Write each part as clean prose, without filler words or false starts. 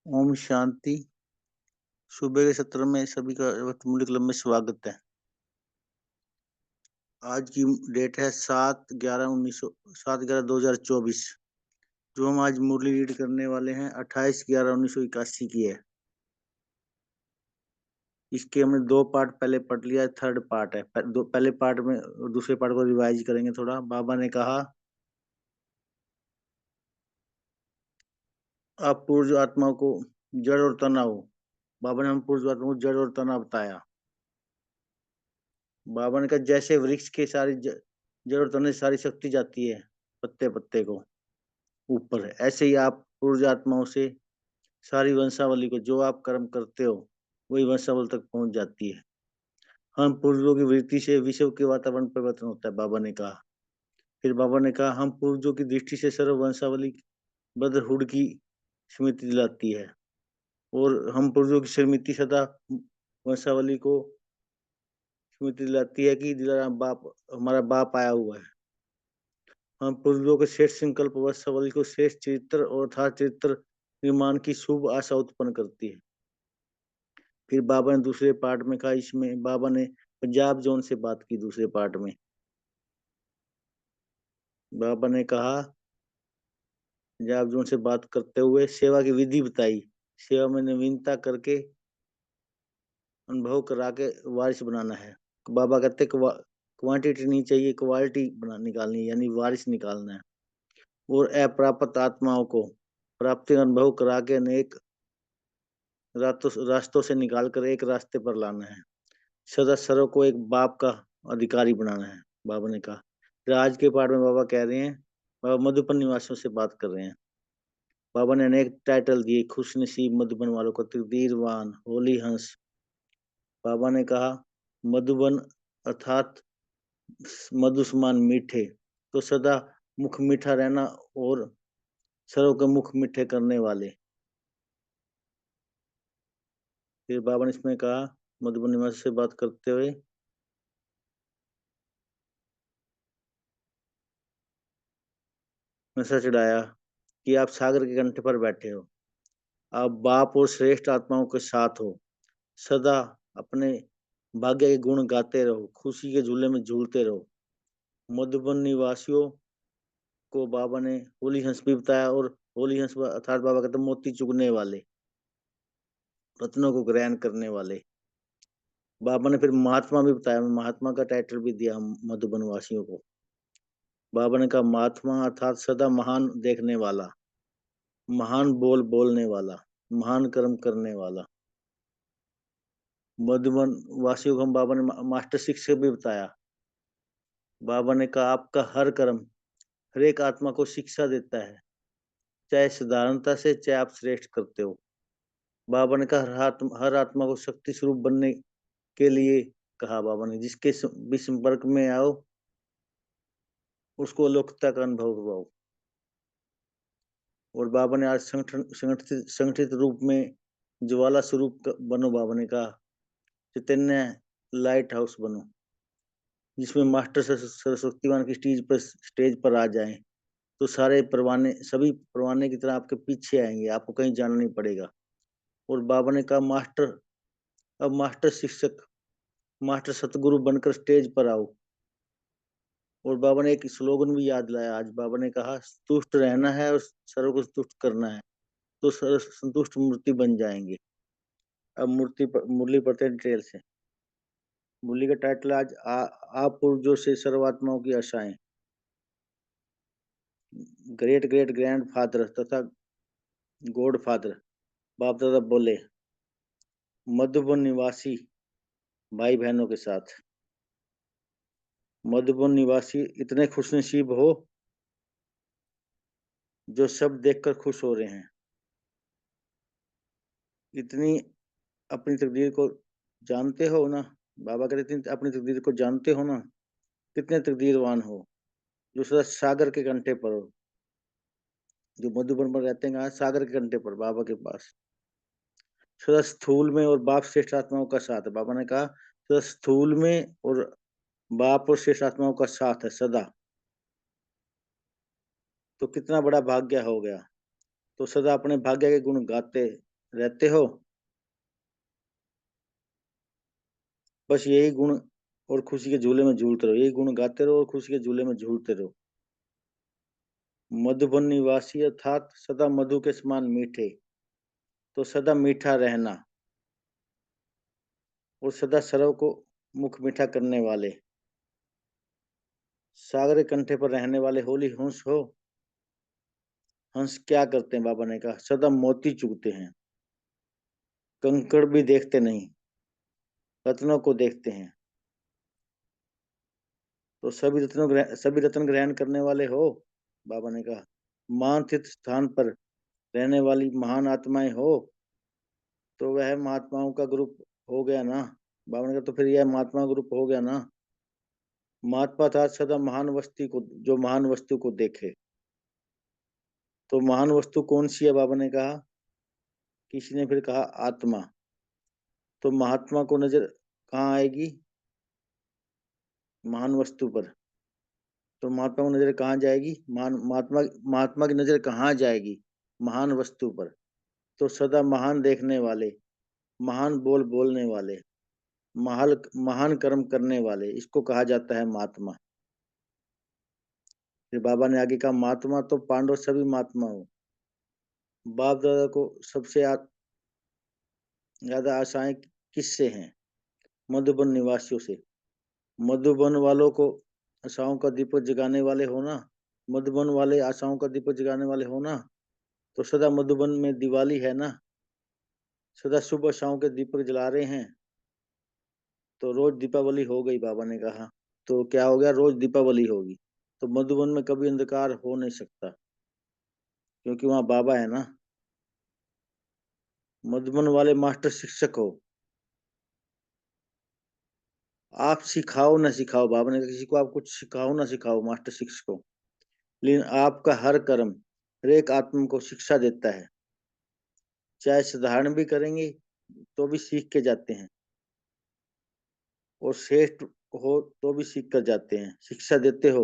ओम शांति। सुबह के सत्र में सभी का मुरली क्लब में स्वागत है। आज की डेट है 7/11/2024। जो हम आज मुरली रीड करने वाले हैं 28/11/1981 की है। इसके हमने 2 पार्ट पहले पढ़ लिया है, थर्ड पार्ट है। पहले पार्ट में दूसरे पार्ट को रिवाइज करेंगे थोड़ा। बाबा ने कहा आप पूर्व आत्मा को जड़ और तना हो। बाबा ने हम पूर्व आत्मा को जड़ और तना बताया। बाबा ने कहा जैसे वृक्ष के सारी जड़ और तने सारी शक्ति जाती है पत्ते पत्ते को ऊपर, ऐसे ही आप पूर्व आत्माओं से सारी वंशावली को, जो आप कर्म करते हो वही वंशावली तक पहुंच जाती है। हम पूर्वजों की वृत्ति से विश्व के वातावरण परिवर्तन होता है, बाबा ने कहा। फिर बाबा ने कहा हम पूर्वजों की दृष्टि से सर्व वंशावली ब्रदरहुड की स्मृति दिलाती है, और हम पूर्वजों की स्मृति सदा वंशावली को स्मृति दिलाती है कि दिलारा बाप, हमारा बाप आया हुआ है। हम पूर्वजों के श्रेष्ठ संकल्प वंशावली को श्रेष्ठ चरित्र और अर्थात चरित्र निर्माण की शुभ आशा उत्पन्न करती है। फिर बाबा ने दूसरे पार्ट में कहा, इसमें बाबा ने पंजाब जोन से बात की। दूसरे पार्ट में बाबा ने कहा, पंजाब जोन से बात करते हुए सेवा की विधि बताई। सेवा में नवीनता करके अनुभव करा के वारिस बनाना है। बाबा कहते क्वांटिटी नहीं चाहिए, क्वालिटी बना निकालनी है, यानी वारिस निकालना है। और अप्राप्त आत्माओं को प्राप्ति अनुभव करा के अनेक रास्तों से निकालकर एक रास्ते पर लाना है। सदा सर्व को एक बाप का अधिकारी बनाना है, बाबा ने कहा। फिर आज के पाठ में बाबा कह रहे हैं, बाबा मधुबन निवासियों से बात कर रहे हैं। बाबा ने अनेक टाइटल दिए, खुश नसीब मधुबन वालों को, तकदीरवान, होली हंस। बाबा ने कहा मधुबन अर्थात मधु समान मीठे, तो सदा मुख मीठा रहना और सर्व के मुख मीठे करने वाले। फिर बाबा ने इसमें कहा, मधुबन निवासी से बात करते हुए, नशा चढ़ाया कि आप सागर के कंठे पर बैठे हो, आप बाप और श्रेष्ठ आत्माओं के साथ हो। सदा अपने भाग्य के गुण गाते रहो, खुशी के झूले में झूलते रहो। मधुबन निवासियों को बाबा ने होली हंस भी बताया, और होली हंस अर्थात बाबा कहते मोती चुगने वाले, रत्नों को ग्रहण करने वाले। बाबा ने फिर महात्मा भी बताया, महात्मा का टाइटल भी दिया हम मधुबन वासियों को। बाबा ने कहा महात्मा अर्थात सदा महान देखने वाला, महान बोलने वाला, महान कर्म करने वाला। मधुबन वासियों को हम बाबा ने मास्टर शिक्षक भी बताया। बाबा ने कहा आपका हर कर्म हर एक आत्मा को शिक्षा देता है, चाहे साधारणता से, चाहे आप श्रेष्ठ करते हो। बाबा ने कहा हर आत्मा को शक्ति स्वरूप बनने के लिए कहा। बाबा ने जिसके भी संपर्क में आओ उसको अलौकिकता का अनुभव करवाओ। और बाबा ने आज संगठित रूप में ज्वाला स्वरूप बनो। बाबा ने कहा चैतन्य लाइट हाउस बनो, जिसमें मास्टर सरस्वतीवान की स्टेज पर आ जाएं तो सारे परवाने, सभी परवाने की तरह आपके पीछे आएंगे, आपको कहीं जाना नहीं पड़ेगा। और बाबा ने कहा मास्टर, अब मास्टर शिक्षक, मास्टर सतगुरु बनकर स्टेज पर आओ। और बाबा ने एक स्लोगन भी याद लाया आज। बाबा ने कहा तुष्ट रहना है और सर्व को तुष्ट करना है, तो संतुष्ट मूर्ति बन जाएंगे। अब मुरली पढ़ते हैं डिटेल से। मुरली का टाइटल आज आप पूर्वजों से सर्वात्माओं की आशाएं। ग्रेट ग्रेट ग्रैंड फादर तथा गॉड फादर बाप दादा बोले, मधुबन निवासी भाई बहनों के साथ, मधुबन निवासी इतने खुशनसीब हो जो सब देखकर खुश हो रहे हैं। इतनी अपनी तकदीर को जानते हो ना, बाबा कहते हैं अपनी तकदीर को जानते हो ना, कितने तकदीरवान हो जो सदा सागर के कंठे पर हो। जो मधुबन में रहते हैं सागर के कंठे पर बाबा के पास, सदा स्थूल में और बाप श्रेष्ठ आत्माओं का साथ है। बाबा ने कहा सदा स्थूल में और बाप और श्रेष्ठ आत्माओं का साथ है सदा, तो कितना बड़ा भाग्य हो गया। तो सदा अपने भाग्य के गुण गाते रहते हो, बस यही गुण और खुशी के झूले में झूलते रहो, यही गुण गाते रहो और खुशी के झूले में झूलते रहो। मधुबन निवासी अर्थात सदा मधु के समान मीठे, तो सदा मीठा रहना और सदा सर्व को मुख मीठा करने वाले, सागरे कंठे पर रहने वाले होली हंस हो। हंस क्या करते हैं बाबा ने कहा, सदा मोती चुगते हैं, कंकड़ भी देखते नहीं, रत्नों को देखते हैं। तो सभी रत्न ग्रहण करने वाले हो, बाबा ने कहा। मान तीर्थ स्थान पर रहने वाली महान आत्माएं हो, तो वह महात्माओं का ग्रुप हो गया ना। बाबा ने कहा तो फिर यह महात्मा ग्रुप हो गया ना। महात्मा था सदा महान वस्तु को, जो महान वस्तु को देखे। तो महान वस्तु कौन सी है, बाबा ने कहा। किसी ने फिर कहा आत्मा। तो महात्मा को नजर कहाँ आएगी, महान वस्तु पर। तो महात्मा की नजर कहाँ जाएगी, महात्मा महात्मा की नजर कहाँ जाएगी, महान वस्तु पर। तो सदा महान देखने वाले, महान बोल बोलने वाले, महान कर्म करने वाले, इसको कहा जाता है महात्मा। फिर बाबा ने आगे कहा महात्मा तो पांडव सभी महात्मा हो। बाप दादा को सबसे ज्यादा आशाएं किससे हैं, मधुबन निवासियों से। मधुबन वालों को आशाओं का दीपक जगाने वाले हो ना, मधुबन वाले आशाओं का दीपक जगाने वाले हो ना। तो सदा मधुबन में दिवाली है ना, सदा शुभ आशाओं के दीपक जला रहे हैं। तो रोज दीपावली हो गई, बाबा ने कहा। तो क्या हो गया, रोज दीपावली होगी। तो मधुबन में कभी अंधकार हो नहीं सकता, क्योंकि वहां बाबा है ना। मधुबन वाले मास्टर शिक्षक हो। आप सिखाओ ना सिखाओ, बाबा ने कहा किसी को आप कुछ सिखाओ ना सिखाओ, मास्टर शिक्षक हो, लेकिन आपका हर कर्म हर एक आत्मा को शिक्षा देता है। चाहे साधारण भी करेंगे तो भी सीख के जाते हैं, और श्रेष्ठ हो तो भी सीख कर जाते हैं, शिक्षा देते हो।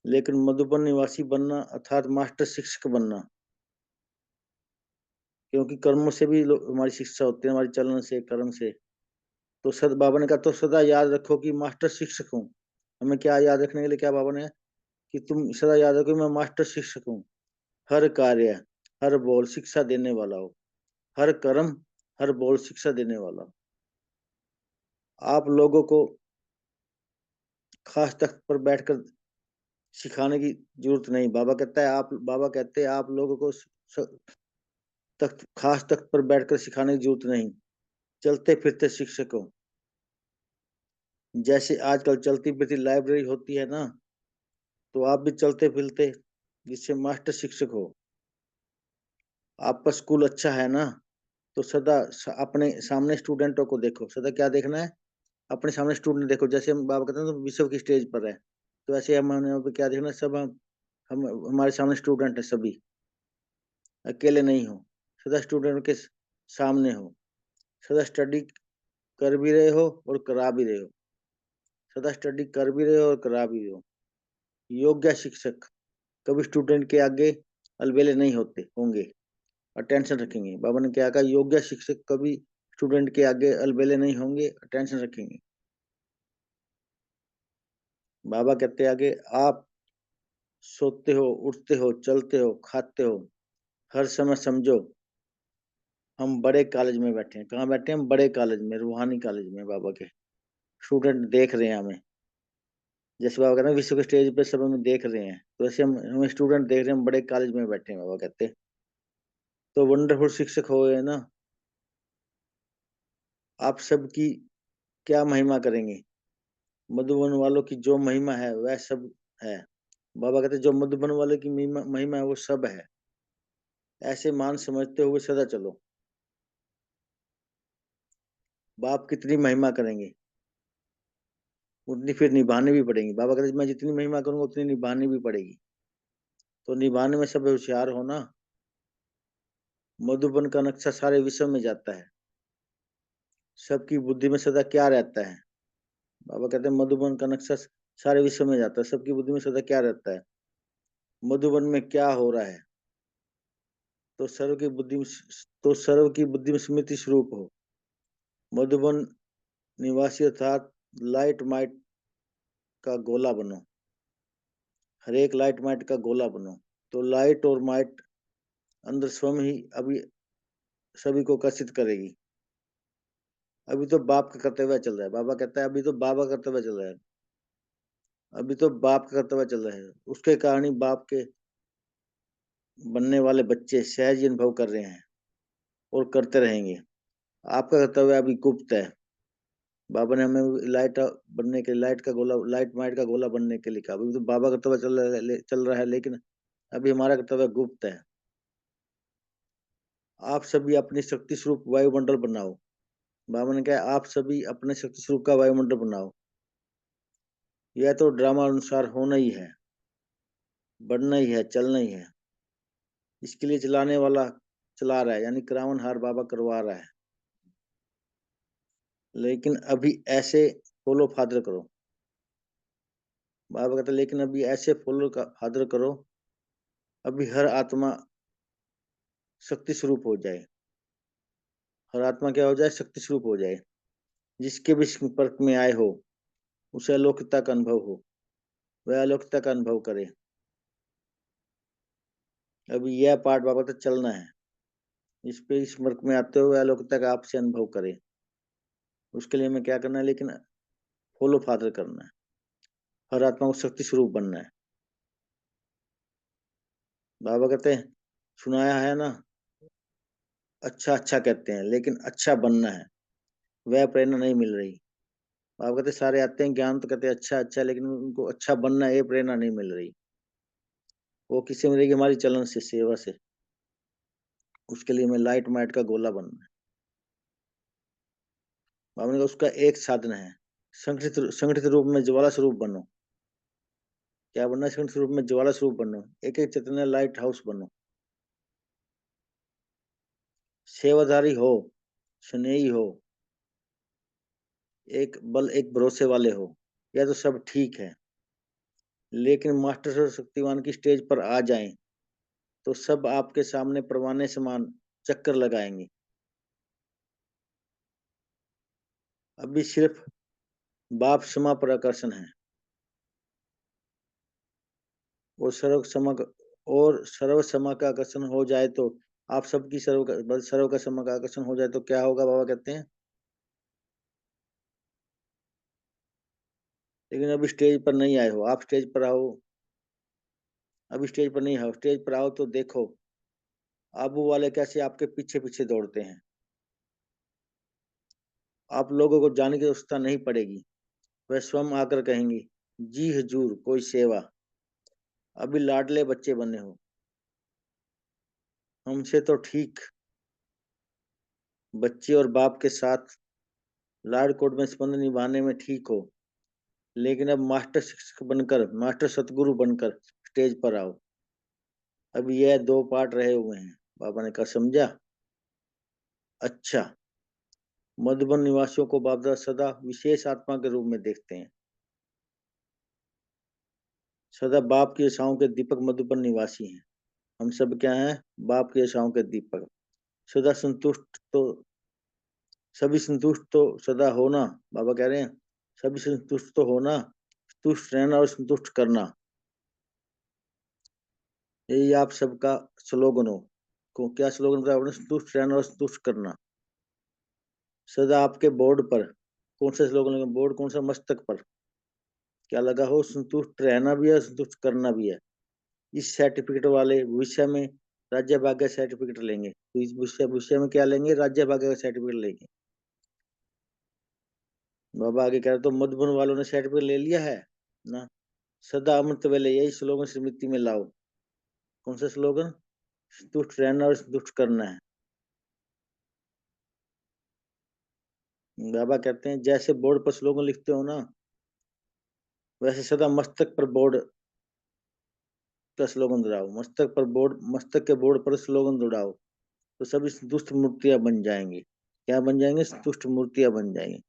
लेकिन मधुबन निवासी बनना अर्थात मास्टर शिक्षक बनना, क्योंकि कर्मों से भी हमारी शिक्षा होती है, हमारी चलन से, कर्म से। तो सद बाबा ने कहा तो सदा याद रखो कि मास्टर शिक्षक हूँ। हमें क्या याद रखने के लिए, क्या बाबा ने, कि तुम सदा याद रखो मैं मास्टर शिक्षक हूँ। हर कार्य, हर बोल शिक्षा देने वाला हो, हर कर्म, हर बोल शिक्षा देने वाला हो। आप लोगों को खास तख्त पर बैठकर सिखाने की जरूरत नहीं। बाबा कहते हैं आप लोगों को खास तख्त पर बैठकर सिखाने की जरूरत नहीं, चलते फिरते शिक्षक हो। जैसे आजकल चलती फिरती लाइब्रेरी होती है ना, तो आप भी चलते फिरते जिससे मास्टर शिक्षक हो। आपका स्कूल अच्छा है ना, तो सदा अपने सामने स्टूडेंटों को देखो। सदा क्या देखना है, अपने सामने स्टूडेंट देखो। जैसे हम बाबा कहते हैं तो विश्व की स्टेज पर है, तो ऐसे हमने यहाँ पे क्या देखना, सब हम हमारे सामने स्टूडेंट है सभी, अकेले नहीं हो। सदा स्टूडेंट के सामने हो, सदा स्टडी कर भी रहे हो और करा भी रहे हो, सदा स्टडी कर भी रहे हो और करा भी रहे हो। योग्य शिक्षक कभी स्टूडेंट के आगे अलबेले नहीं होते होंगे, अटेंशन रखेंगे। बाबा ने क्या कहा, योग्य शिक्षक कभी स्टूडेंट के आगे अलबेले नहीं होंगे, अटेंशन रखेंगे। बाबा कहते आगे, आप सोते हो, उठते हो, चलते हो, खाते हो, हर समय समझो हम बड़े कॉलेज में बैठे हैं। कहाँ बैठे हैं हम, बड़े कॉलेज में, रूहानी कॉलेज में। बाबा के स्टूडेंट देख रहे हैं हमें। जैसे बाबा कहते हैं विश्व के स्टेज पे सब हमें देख रहे हैं, तो ऐसे हम हमें स्टूडेंट देख रहे हैं, हम बड़े कॉलेज में बैठे हैं, बाबा कहते हैं। तो वंडरफुल शिक्षक हो गए ना। आप सबकी क्या महिमा करेंगे, मधुबन वालों की जो महिमा है वह सब है। बाबा कहते जो मधुबन वाले की महिमा है वो सब है। ऐसे मान समझते हुए सदा चलो। बाप कितनी महिमा करेंगे उतनी फिर निभानी भी पड़ेगी। बाबा कहते मैं जितनी महिमा करूंगा उतनी निभानी भी पड़ेगी। तो निभाने में सब होशियार हो ना। मधुबन का नक्शा सारे विश्व में जाता है, सबकी बुद्धि में सदा क्या रहता है। बाबा कहते हैं मधुबन का नक्शा सारे विश्व में जाता है, सबकी बुद्धि में सदा क्या रहता है, मधुबन में क्या हो रहा है। तो सर्व की बुद्धि में स्मृति स्वरूप हो। मधुबन निवासी अर्थात लाइट माइट का गोला बनो। हर एक लाइट माइट का गोला बनो। तो लाइट और माइट अंदर स्वयं ही अभी सभी को आकर्षित करेगी। अभी तो बाप का कर्तव्य चल रहा है। बाबा कहता है अभी तो बाबा का कर्तव्य चल रहा है। अभी तो बाप का कर्तव्य चल रहा है। उसके कारण ही बाप के बनने वाले बच्चे सहज ही अनुभव कर रहे हैं और करते रहेंगे। आपका कर्तव्य अभी गुप्त है। बाबा ने हमें लाइट बनने के लाइट का गोला, लाइट माइट का गोला बनने के लिए कहा। अभी तो बाबा का कर्तव्य चल रहा है, लेकिन अभी हमारा कर्तव्य गुप्त है। आप सभी अपनी शक्ति स्वरूप वायुमंडल बनाओ। बाबा ने कहा आप सभी अपने शक्ति स्वरूप का वायुमंडल बनाओ। यह तो ड्रामा अनुसार होना ही है, बढ़ना ही है, चलना ही है। इसके लिए चलाने वाला चला रहा है, यानी करावनहार बाबा करवा रहा है। लेकिन अभी ऐसे फॉलो फादर करो। बाबा कहते लेकिन अभी ऐसे फॉलो का फादर करो, अभी हर आत्मा शक्ति स्वरूप हो जाए। हर आत्मा क्या हो जाए? शक्ति स्वरूप हो जाए। जिसके भी संपर्क में आए हो उसे अलौकिकता का अनुभव हो, वह अलौकिकता का अनुभव करे। अभी यह पाठ बाबा तक चलना है। इस पे संपर्क में आते हुए अलौकिकता का आपसे अनुभव करे। उसके लिए हमें क्या करना है? लेकिन फॉलो फादर करना है। हर आत्मा को शक्ति स्वरूप बनना है। बाबा कहते हैं सुनाया है ना, अच्छा अच्छा कहते हैं, लेकिन अच्छा बनना है, वह प्रेरणा नहीं मिल रही। बाबा कहते सारे आते हैं ज्ञान तो कहते हैं अच्छा अच्छा, लेकिन उनको अच्छा बनना है, ये प्रेरणा नहीं मिल रही। वो किससे मिलेगी? हमारी चलन से, सेवा से। उसके लिए हमें लाइट माइट का गोला बनना है। बाबा ने कहा उसका एक साधन है, संगठित रूप में ज्वाला स्वरूप बनो। क्या बनना है? संगठित रूप में ज्वाला स्वरूप बनो। एक एक चैतन्य लाइट हाउस बनो। सेवाधारी हो, स्नेही हो, एक बल एक भरोसे वाले हो। यह तो सब ठीक है, लेकिन मास्टर सर्वशक्तिमान की स्टेज पर आ जाएं तो सब आपके सामने परवाने समान चक्कर लगाएंगे। अभी सिर्फ बाप समा पर आकर्षण है। और सर्व समा का आकर्षण हो जाए तो आप सबकी सर्व का समा का आकर्षण हो जाए तो क्या होगा? बाबा कहते हैं लेकिन अभी स्टेज पर नहीं आए हो। आप स्टेज पर आओ। अभी स्टेज पर नहीं हो, स्टेज पर आओ तो देखो आबू वाले कैसे आपके पीछे पीछे दौड़ते हैं। आप लोगों को जाने की आवश्यकता नहीं पड़ेगी। वह स्वयं आकर कहेंगी जी हजूर कोई सेवा। अभी लाडले बच्चे बने हो, हमसे तो ठीक बच्चे और बाप के साथ लाड कोड में संबंध निभाने में ठीक हो, लेकिन अब मास्टर शिक्षक बनकर, मास्टर सतगुरु बनकर स्टेज पर आओ। अब यह दो पार्ट रहे हुए हैं। बाबा ने कहा समझा? अच्छा। मधुबन निवासियों को बाबा सदा विशेष आत्मा के रूप में देखते हैं। सदा बाप की आशाओं के दीपक मधुबन निवासी हैं। हम सब क्या हैं? बाप की आशाओं के दीपक। सदा संतुष्ट तो सभी संतुष्ट तो सदा होना। बाबा कह रहे हैं सभी संतुष्ट तो होना, संतुष्ट रहना और संतुष्ट करना, यही आप सबका स्लोगन हो। को क्या स्लोगन बताया आपने? संतुष्ट रहना और संतुष्ट करना। सदा आपके बोर्ड पर कौन सा स्लोगन लगा? बोर्ड कौन सा? मस्तक पर क्या लगा हो? संतुष्ट रहना भी है, संतुष्ट करना भी है। इस सर्टिफिकेट वाले विषय में राज्य भाग्य सर्टिफिकेट लेंगे। तो इस विषय में क्या लेंगे? राज्य भाग्य का सर्टिफिकेट लेंगे। बाबा आगे कह रहे तो मधुबन वालों ने सर्टिफिकेट ले लिया है ना। सदा अमृत वेले, यही स्लोगन स्मृति में लाओ। कौन सा स्लोगन? संतुष्ट रहना और संतुष्ट करना है। बाबा कहते हैं जैसे बोर्ड पर स्लोगन लिखते हो ना, वैसे सदा मस्तक पर बोर्ड का स्लोगन दौड़ाओ। मस्तक के बोर्ड पर स्लोगन दौड़ाओ तो सभी संतुष्ट मूर्तियां बन जाएंगी। क्या बन जाएंगे? संतुष्ट मूर्तियां बन जाएंगी।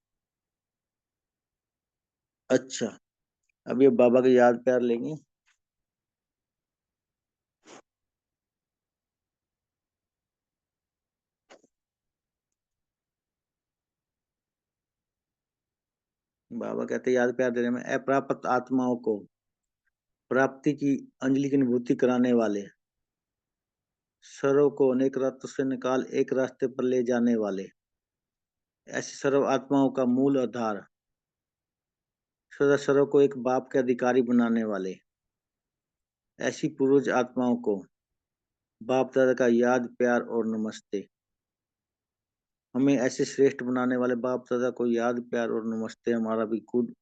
अच्छा, अब ये बाबा के याद प्यार लेंगे। बाबा कहते याद प्यार देने में अप्राप्त आत्माओं को प्राप्ति की अंजलि की अनुभूति कराने वाले, सर्व को अनेक रास्तों से निकाल एक रास्ते पर ले जाने वाले, ऐसी सर्व आत्माओं का मूल आधार, सदा सर्व को एक बाप के अधिकारी बनाने वाले, ऐसी पूर्वज आत्माओं को बाप दादा का याद प्यार और नमस्ते। हमें ऐसे श्रेष्ठ बनाने वाले बाप दादा को याद प्यार और नमस्ते। हमारा भी खुद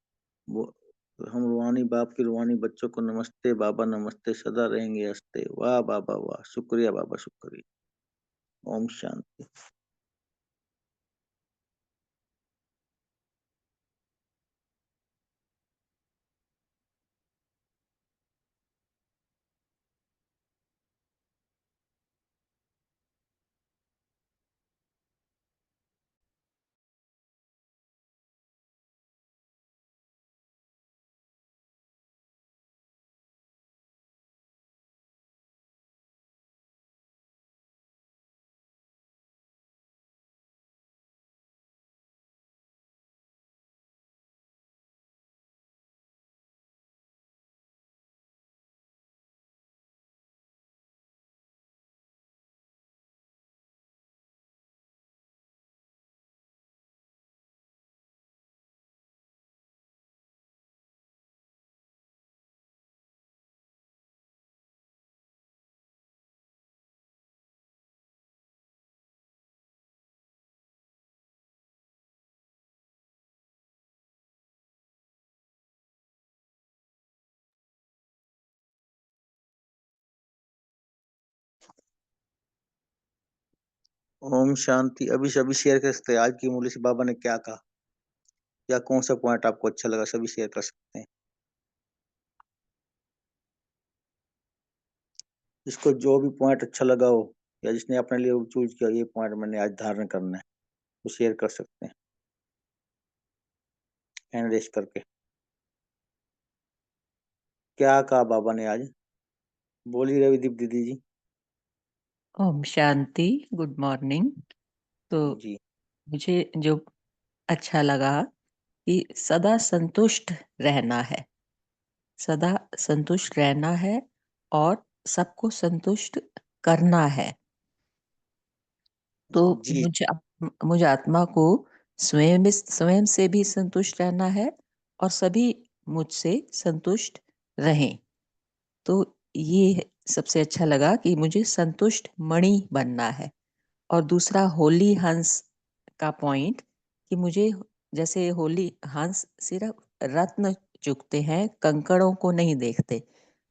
वो हम रूहानी बाप के रूहानी बच्चों को नमस्ते बाबा, नमस्ते, सदा रहेंगे हंसते। वाह बाबा वाह, शुक्रिया बाबा शुक्रिया। ओम शांति। ओम शांति। अभी सभी शेयर कर सकते हैं आज की मुरली से बाबा ने क्या कहा, या कौन सा पॉइंट आपको अच्छा लगा, सभी शेयर कर सकते हैं। जिसको जो भी पॉइंट अच्छा लगा हो, या जिसने अपने लिए चूज किया ये पॉइंट मैंने आज धारण करना है, वो शेयर कर सकते हैं हैंड रेस करके। क्या कहा बाबा ने आज, बोली रविदीप दीदी जी। Om Shanti, good morning. तो जी मुझे जो अच्छा लगा कि सदा संतुष्ट रहना है, सदा संतुष्ट रहना है और सबको संतुष्ट करना है। तो जी मुझे आत्मा को स्वयं से भी संतुष्ट रहना है और सभी मुझसे संतुष्ट रहें। तो ये सबसे अच्छा लगा कि मुझे संतुष्ट मणि बनना है। और दूसरा होली हंस का पॉइंट कि मुझे, जैसे होली हंस सिर्फ रत्न चुगते हैं, कंकड़ों को नहीं देखते,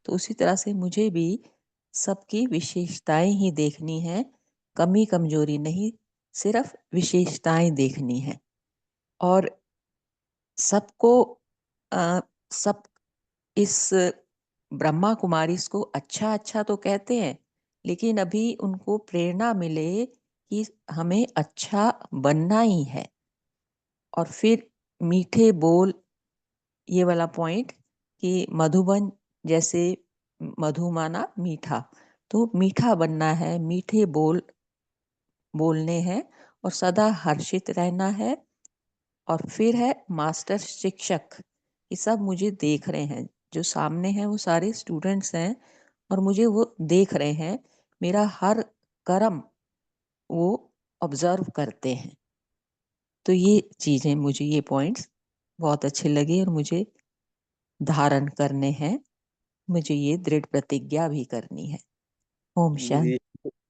तो उसी तरह से मुझे भी सबकी विशेषताएं ही देखनी है, कमी कमजोरी नहीं, सिर्फ विशेषताएं देखनी है। और सबको सब इस ब्रह्मा कुमारी को अच्छा अच्छा तो कहते हैं, लेकिन अभी उनको प्रेरणा मिले कि हमें अच्छा बनना ही है। और फिर मीठे बोल, ये वाला पॉइंट कि मधुबन जैसे, मधु माना मीठा, तो मीठा बनना है, मीठे बोल बोलने हैं और सदा हर्षित रहना है। और फिर है मास्टर शिक्षक, ये सब मुझे देख रहे हैं, जो सामने हैं वो सारे स्टूडेंट्स हैं और मुझे वो देख रहे हैं, मेरा हर कर्म वो ऑब्जर्व करते हैं। तो ये चीजें, मुझे ये पॉइंट्स बहुत अच्छे लगे और मुझे धारण करने हैं, मुझे ये दृढ़ प्रतिज्ञा भी करनी है। ओम दीदी, शांति।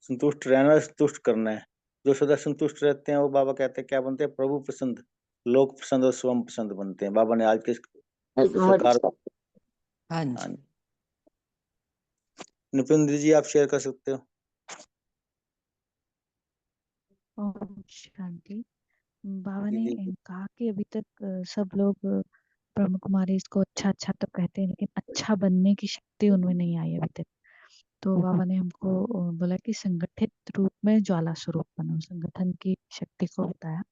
संतुष्ट रहना, संतुष्ट करना है। जो सदा संतुष्ट रहते हैं वो बाबा कहते हैं क्या बनते हैं, प्रभु पसंद, लोक पसंद और स्वयं पसंद बनते हैं। बाबा ने आज के साकार। हाँ हाँ, जी। निपिंद्र जी आप शेयर कर सकते हो। ओम शांति। बाबा ने दीदी कहा कि अभी तक सब लोग ब्रह्म कुमारी इसको अच्छा अच्छा तो कहते हैं, लेकिन अच्छा बनने की शक्ति उनमें नहीं आई अभी तक। तो बाबा ने हमको बोला कि संगठित रूप में ज्वाला स्वरूप बनो, संगठन की शक्ति को बताया।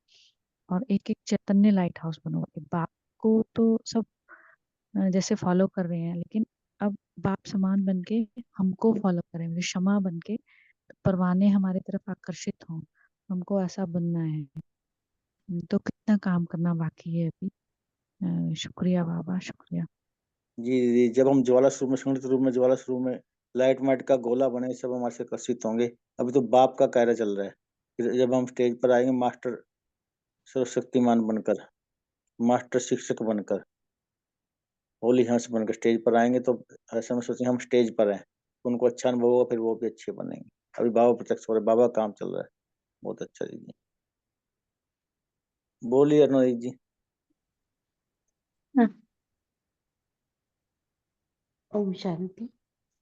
और एक एक चैतन्य लाइट हाउस बनो। बाप को तो सब जैसे फॉलो कर रहे हैं, लेकिन अब बाप समान बन के हमको फॉलो करें, मतलब क्षमा बन के परवाने हमारे तरफ आकर्षित हों, हमको ऐसा बनना है। तो कितना काम करना बाकी है अभी। शुक्रिया बाबा, शुक्रिया। जी, जब हम ज्वाला स्वरूप में, संगठित रूप में ज्वाला स्वरूप में लाइट माइट का गोला बने, सब हमारे से आकर्षित होंगे। अभी तो बाप का कार्य चल रहा है। फिर जब हम स्टेज पर आएंगे मास्टर सर्वशक्तिमान बनकर, मास्टर शिक्षक बनकर, होली हंस बनकर स्टेज पर आएंगे, तो ऐसा में सोचेंगे हम स्टेज पर हैं, उनको अच्छा अनुभव होगा, फिर वो भी अच्छे बनेंगे। अभी बाबा प्रत्यक्ष हो रहे, बाबा का काम चल रहा है। बहुत अच्छा दीदी, बोलिए अरुणा जी। ओम शांति।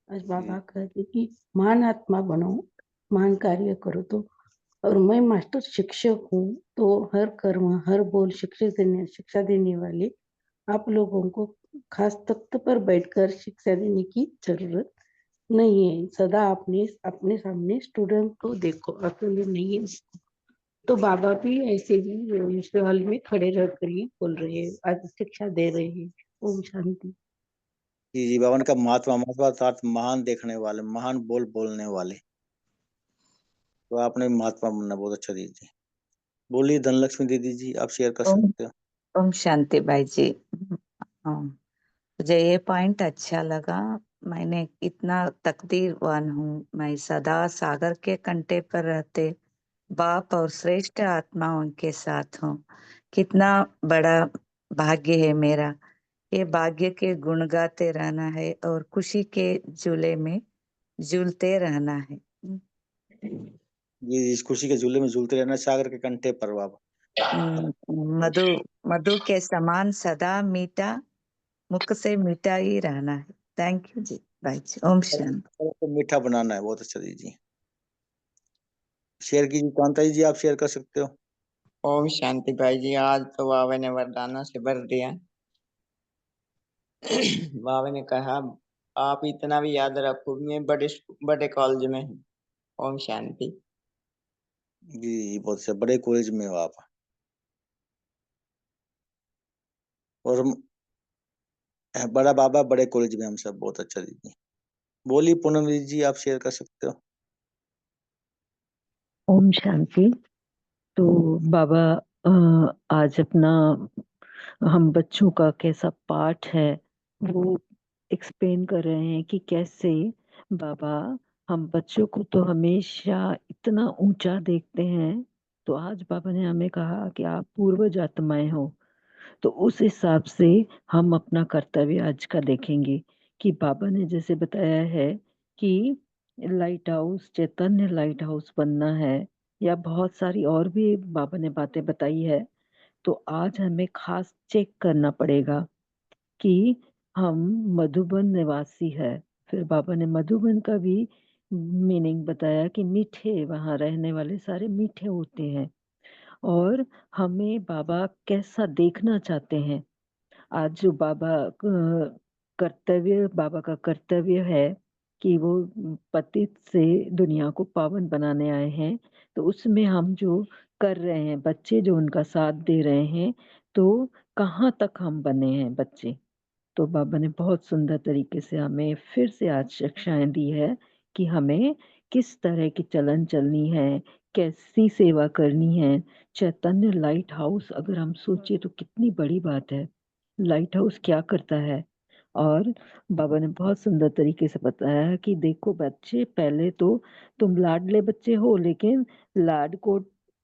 आज बाबा जी कहते कि महान आत्मा बनो, महान कार्य करो। तो और मैं मास्टर शिक्षक हूँ, तो हर कर्म हर बोल शिक्षा देने वाले आप लोगों को खास तख्त पर बैठकर शिक्षा देने की जरूरत नहीं है। सदा अपने सामने स्टूडेंट को देखो, अकेले नहीं है। तो बाबा भी ऐसे ही इस हॉल में खड़े रहकर ही बोल रहे हैं, आज शिक्षा दे रहे हैं। ओम शांति। जी, बाबा ने कहा महात्मा, महात्मा अर्थात महान देखने वाले, महान बोलने वाले। तो आपने महात्मा बनना, बहुत अच्छा दीदी। बोलिए धनलक्ष्मी दीदी जी, आप शेयर कर ओम सकते हो। ओम शांति भाई जी। हाँ, मुझे ये पॉइंट अच्छा लगा। मैंने इतना तकदीरवान हूँ, मैं सदा सागर के कंटे पर रहते बाप और श्रेष्ठ आत्माओं के साथ हूँ। कितना बड़ा भाग्य है मेरा। ये भाग्य के गुण गाते रहना है और खुशी के झूले में झूलते रहना है। जी, इस खुशी के झूले में झूलते रहना, सागर के कंठे पर बाबा। मधु मधु के समान सदा मीठा, मुख से मीठा ही रहना है। थैंक यू जी भाई जी। ओम शांति। सबको मीठा बनाना है, बहुत अच्छा दीदी। शेयर कीजिए कांता जी, आप शेयर कर सकते हो। ओम शांति भाई जी। आज तो बाबा ने वरदानों से भर दिया। बाबा ने कहा आप इतना भी याद रखो, मैं बड़े कॉलेज में हूँ। ओम शांति। जी, बहुत अच्छा, बड़े कॉलेज में हो आप। और बड़ा बाबा बड़े कॉलेज में, हम सब। बहुत अच्छा दीदी। बोलिए पूनम दीदी जी, आप शेयर कर सकते हो। ओम शांति। तो बाबा आज अपना हम बच्चों का कैसा पाठ है वो एक्सप्लेन कर रहे हैं कि कैसे बाबा हम बच्चों को तो हमेशा इतना ऊंचा देखते हैं। तो आज बाबा ने हमें कहा कि आप पूर्वज आत्माएं हो, तो उस हिसाब से हम अपना कर्तव्य आज का देखेंगे कि बाबा ने जैसे बताया है कि लाइट हाउस, चैतन्य लाइट हाउस बनना है, या बहुत सारी और भी बाबा ने बातें बताई है। तो आज हमें खास चेक करना पड़ेगा कि हम मधुबन निवासी है। फिर बाबा ने मधुबन का भी मीनिंग बताया कि मीठे, वहां रहने वाले सारे मीठे होते हैं। और हमें बाबा कैसा देखना चाहते हैं। आज जो बाबा का कर्तव्य है कि वो पतित से दुनिया को पावन बनाने आए हैं। तो उसमें हम जो कर रहे हैं, बच्चे जो उनका साथ दे रहे हैं, तो कहाँ तक हम बने हैं बच्चे। तो बाबा ने बहुत सुंदर तरीके से हमें फिर से आज शिक्षाएं दी है कि हमें किस तरह की चलन चलनी है, कैसी सेवा करनी है। चैतन्य लाइट हाउस अगर हम सोचे तो कितनी बड़ी बात है। लाइट हाउस क्या करता है। और बाबा ने बहुत सुंदर तरीके से बताया कि देखो बच्चे, पहले तो तुम लाडले बच्चे हो, लेकिन लाड को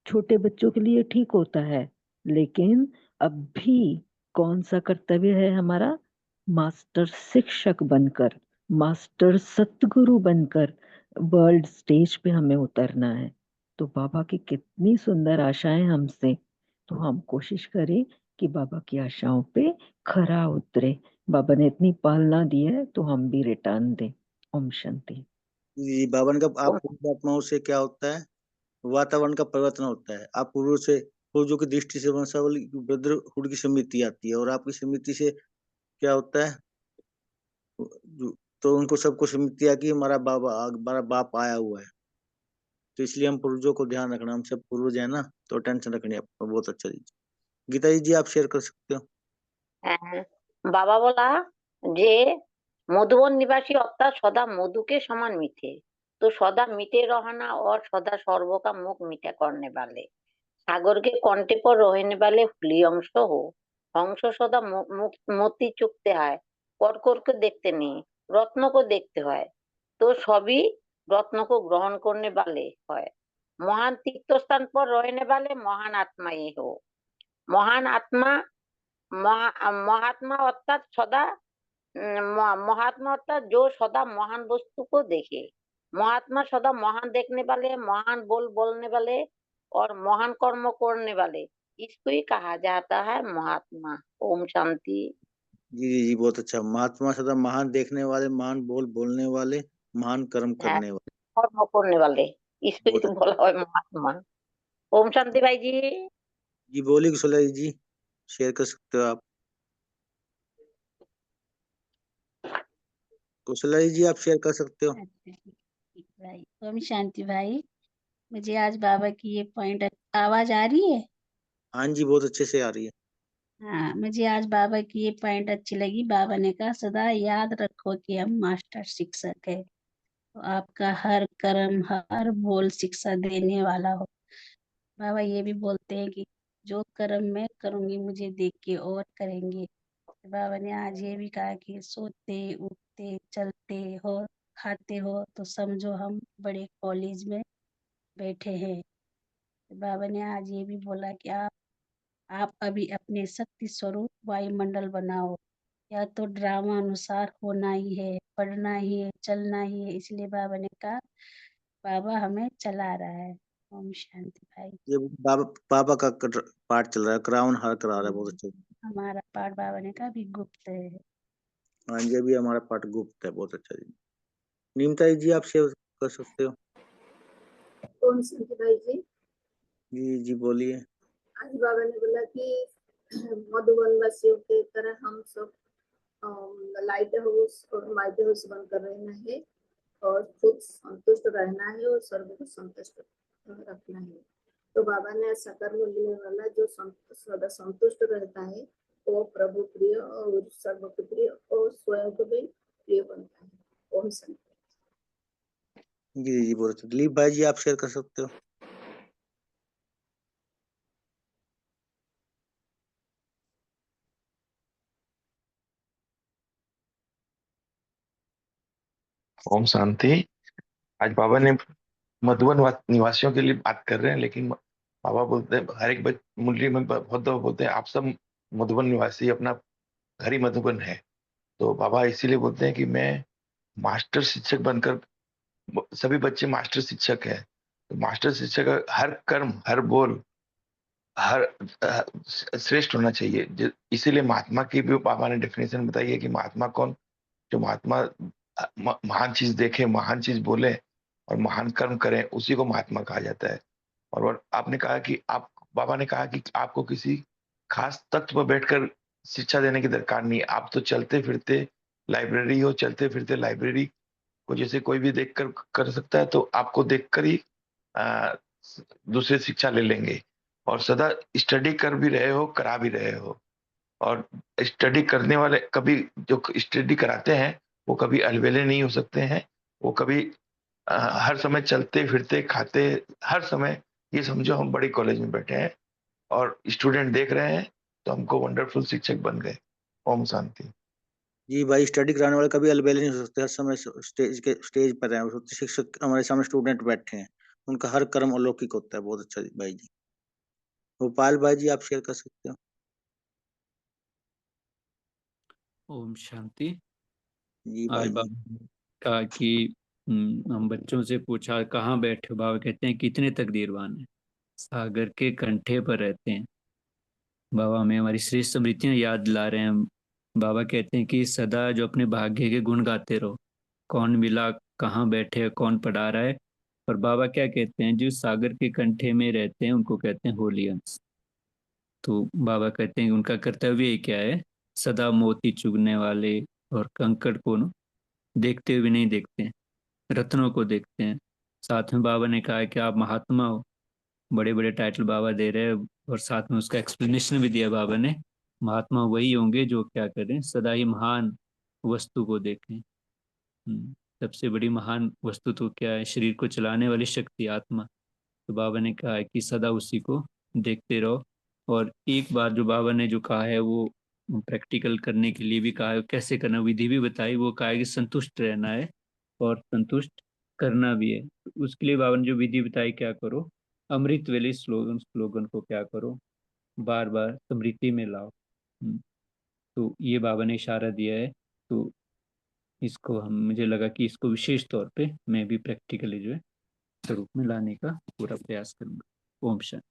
छोटे बच्चों के लिए ठीक होता है, लेकिन अब भी कौन सा कर्तव्य है हमारा। मास्टर शिक्षक बनकर, मास्टर सतगुरु बनकर वर्ल्ड स्टेज पे हमें उतरना है। तो बाबा की कितनी सुंदर आशाएं हमसे। तो हम कोशिश करें कि बाबा की आशाओं पे खरा उतरे। बाबा ने इतनी पालना दी है तो हम भी रिटर्न दें। ओम शांति। जी, बाबा ने कहा आप पूर्वात्माओं से क्या होता है, वातावरण का परिवर्तन होता है। आप पूर्वजों की दृष्टि से वंशावली ब्रदरहुड की समिति आती है, और आपकी समिति से क्या होता है, तो उनको सबको समिति आ कि हमारा बाप आया हुआ है। तो इसलिए हम पूर्वजों को ध्यान रखना, हम सब पूर्वज है ना, तो टेंशन रखनी है आपको। बहुत अच्छा जी। गीता जी, आप शेयर कर सकते हो। বাবা বলা যে মধুবন নিবাসী অর্থাৎ সদা মধুকে সমান মিঠে, तो सदा मीठे रहना और सदा सर्व का मुख मीठा करने वाले, सागर के कंटे पर रहने वाले हुली अंश हो, হংস সদা মতি চুকতে হয়, কর্করকে দেখতে নেই, রত্নকে দেখতে হয়। तो सभी रत्न को ग्रहण करने वाले है। महान तीर्थ स्थान पर रहने वाले महान आत्मा ये हो। महान आत्मा महात्मा अर्थात सदा महात्मा अर्थात जो सदा महान वस्तु को देखे। महात्मा सदा महान देखने वाले, महान बोलने वाले और महान कर्म करने वाले, इसको ही कहा जाता है महात्मा। ओम शांति। जी बहुत अच्छा। महात्मा सदा महान देखने वाले, महान बोलने वाले, महान कर्म है करने वाले, कर्म करने वाले, इसको ही बहुत तो अच्छा। बोला है महात्मा। ओम शांति भाई जी। जी बोलिए कुशला जी, शेयर कर सकते हो आप। कुशला जी आप शेयर कर सकते हो। अच्छा, ठीक भाई। ओम शांति भाई, मुझे आज बाबा की ये पॉइंट आवाज आ रही है? हाँ जी बहुत अच्छे से आ रही है। हाँ, मुझे आज बाबा की ये पॉइंट अच्छी लगी। बाबा ने कहा सदा याद रखो कि हम मास्टर शिक्षक है, तो आपका हर कर्म हर बोल शिक्षा देने वाला हो। बाबा ये भी बोलते हैं कि जो कर्म मैं करूंगी मुझे देख के और करेंगे। बाबा ने आज ये भी कहा कि सोते उठते चलते हो खाते हो तो समझो हम बड़े कॉलेज में बैठे हैं। बाबा ने आज ये भी बोला कि आप अभी अपने शक्ति स्वरूप वायुमंडल बनाओ, या तो ड्रामा अनुसार होना ही है, पढ़ना ही है, चलना ही है। इसलिए बाबा ने कहा बाबा हमें चला रहा है। ओम शांति भाई। ये पापा का पाठ चल रहा है, क्राउन हार करा रहा है, बहुत अच्छा। हमारा पाठ बाबा ने कहा अभी गुप्त है। हाँ जी अभी हमारा पाठ गुप्त है, बहुत अच्छा जी। नीमता जी आप शेयर कर सकते हो। ओम शांति भाई जी। जी बोलिए। आज बाबा ने बोला कि मधुबन वासियों के तरह हम सब लाइट हाउस और माइट हाउस बनकर रहना है और खुद संतुष्ट रहना है और सर्व को संतुष्ट रखना है। तो बाबा ने सकर बोलने वाला जो सदा संतुष्ट रहता है वो प्रभु प्रिय और सर्व को प्रिय और स्वयं को भी प्रिय बनता है। ओम शांति। जी बहुत अच्छा। दिलीप भाई जी आप शेयर कर सकते हो। ओम शांति। आज बाबा ने मधुबन निवासियों के लिए बात कर रहे हैं, लेकिन बाबा बोलते हैं हर एक मुरली में बहुत दफा बोलते हैं आप सब मधुबन निवासी, अपना घर ही मधुबन है। तो बाबा इसीलिए बोलते हैं कि मैं मास्टर शिक्षक बनकर, सभी बच्चे मास्टर शिक्षक है, तो मास्टर शिक्षक का हर कर्म हर बोल हर श्रेष्ठ होना चाहिए। इसीलिए महात्मा की भी बाबा ने डेफिनेशन बताई है कि महात्मा कौन, जो महात्मा महान चीज देखे, महान चीज बोले और महान कर्म करें, उसी को महात्मा कहा जाता है। और आपने कहा कि बाबा ने कहा कि आपको किसी खास तख्त पर बैठकर शिक्षा देने की दरकार नहीं है। आप तो चलते फिरते लाइब्रेरी हो, चलते फिरते लाइब्रेरी को जैसे कोई भी देखकर कर सकता है, तो आपको देखकर ही दूसरे शिक्षा ले लेंगे। और सदा स्टडी कर भी रहे हो, करा भी रहे हो। और स्टडी करने वाले कभी जो स्टडी कराते हैं वो कभी अलवेले नहीं हो सकते हैं। वो कभी हर समय चलते फिरते खाते, हर समय ये समझो हम बड़ी कॉलेज में बैठे हैं और स्टूडेंट देख रहे हैं, तो हमको वंडरफुल शिक्षक बन गए। ओम शांति। जी भाई स्टडी कराने वाले कभी अलबेले नहीं हो सकते, हर समय स्टेज पर है। शिक्षक हमारे सामने स्टूडेंट बैठे हैं, उनका हर कर्म अलौकिक होता है। बहुत अच्छा भाई जी। गोपाल भाई जी आप शेयर कर सकते हो। ओम शांति। जी आज भाई जी। बाबा ने कहा कि हम बच्चों से पूछा कहाँ बैठे, बाबा कहते हैं कितने तकदीरवान हैं, सागर के कंठे पर रहते हैं। बाबा हमें हमारी श्रेष्ठ स्मृतियां याद ला रहे हैं। बाबा कहते हैं कि सदा जो अपने भाग्य के गुण गाते रहो, कौन मिला, कहाँ बैठे, कौन पढ़ा रहा है। और बाबा क्या कहते हैं, जो सागर के कंठे में रहते हैं उनको कहते हैं होली अंश। तो बाबा कहते हैं उनका कर्तव्य क्या है, सदा मोती चुगने वाले और कंकड़ को देखते हुए नहीं देखते हैं, रत्नों को देखते हैं। साथ में बाबा ने कहा है कि आप महात्मा हो, बड़े बड़े टाइटल बाबा दे रहे हैं, और साथ में उसका एक्सप्लेनेशन भी दिया बाबा ने। महात्मा वही होंगे जो क्या करें, सदा ही महान वस्तु को देखें। सबसे बड़ी महान वस्तु तो क्या है, शरीर को चलाने वाली शक्ति आत्मा। तो बाबा ने कहा है कि सदा उसी को देखते रहो और एक बार जो बाबा ने जो कहा है वो प्रैक्टिकल करने के लिए भी कहा है, कैसे करना, विधि भी बताई। वो कहा है कि संतुष्ट रहना है और संतुष्ट करना भी है। तो उसके लिए बाबा ने जो विधि बताई, क्या करो, अमृत वेले स्लोगन को क्या करो, बार बार स्मृति में लाओ। तो ये बाबा ने इशारा दिया है। तो इसको हम, मुझे लगा कि इसको विशेष तौर पे मैं भी प्रैक्टिकली जो है स्वरूप में लाने का पूरा प्रयास करूंगा। ओम शांति।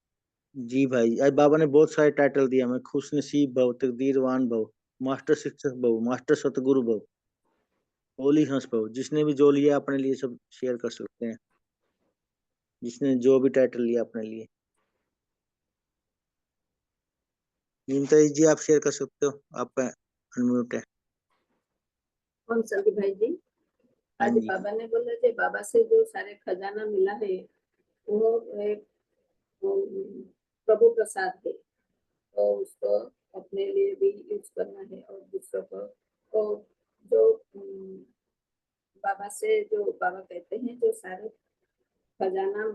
जी भाई, आज बाबा ने बहुत सारे टाइटल दिया हमें। खुश नसीब भव, तकदीरवान भव, मास्टर शिक्षक भव, मास्टर सतगुरु भव, होली हंस भव। जिसने भी जो लिया अपने लिए सब शेयर कर सकते हैं, जिसने जो भी टाइटल लिया अपने लिए। निमता जी आप शेयर कर सकते हो, आपका अनम्यूट है। कौन संदीप भाई जी, हाँ आज जी। बाबा ने बोला थे, बाबा से जो सारे खजाना मिला है वो एक प्रभु प्रसाद है, तो उसको अपने लिए भी यूज करना है और दूसरों को। तो जो बाबा से जो बाबा कहते हैं जो सारे खजाना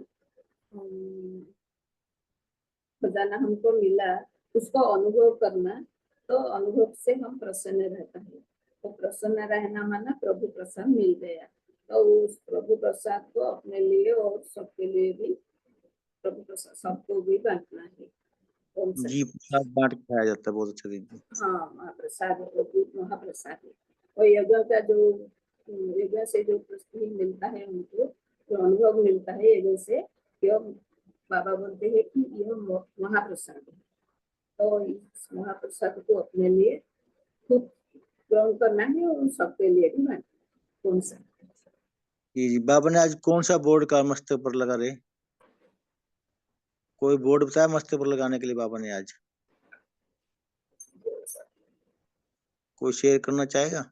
खजाना हमको मिला उसको अनुभव करना, तो अनुभव से हम प्रसन्न रहता है। तो प्रसन्न रहना माना प्रभु प्रसाद मिल गया, तो उस प्रभु प्रसाद को अपने लिए और सबके लिए भी प्रभु प्रसाद सबको भी बांटना है। जी, प्रसाद बांट के खाया जाता है। बहुत अच्छा दीदी। हाँ, महाप्रसाद महाप्रसाद है। और यज्ञ का जो यज्ञ से जो प्रसिद्धि मिलता है उनको, जो अनुभव मिलता है यज्ञ से, यह बाबा बोलते हैं कि यह महाप्रसाद है। तो इस महाप्रसाद को अपने लिए खुद ग्रहण करना है और सबके लिए भी बांटना। कौन सा? जी, बाबा ने आज कौन सा बोर्ड का मस्तक पर लगा रहे? कोई बोर्ड बताया मस्तक पर लगाने के लिए बाबा ने आज? कोई शेयर करना चाहेगा?